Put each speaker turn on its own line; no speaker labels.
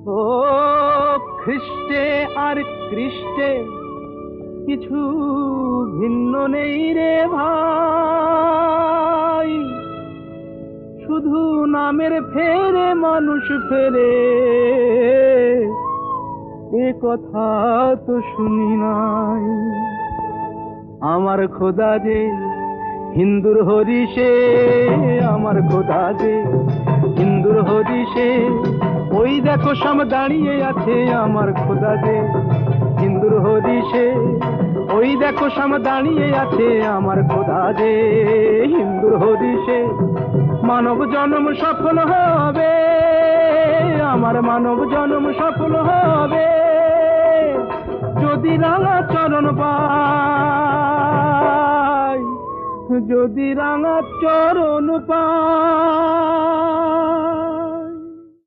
ও খ্রিস্টে আর কৃষ্টে কিছু ভিন্ন নেই রে ভাই, শুধু নামের ফেরে মানুষ ফেরে, এ কথা তো শুনি নাই। আমার খোদা যে হিন্দুর হরিষে, আমার খোদা যে হিন্দুর হরিষে, ওই দেখো সাম দাঁড়িয়ে আছে আমার খোদা যে হিন্দুর হরিষে, ওই দেখো সাম দাঁড়িয়ে আছে আমার খোদা যে হিন্দুর হরিষে। মানব জন্ম সফল হবে, আমার মানব জন্ম সফল হবে, যদি রাঙা চরণ পাই, যদি রাঙা চরণ পাই।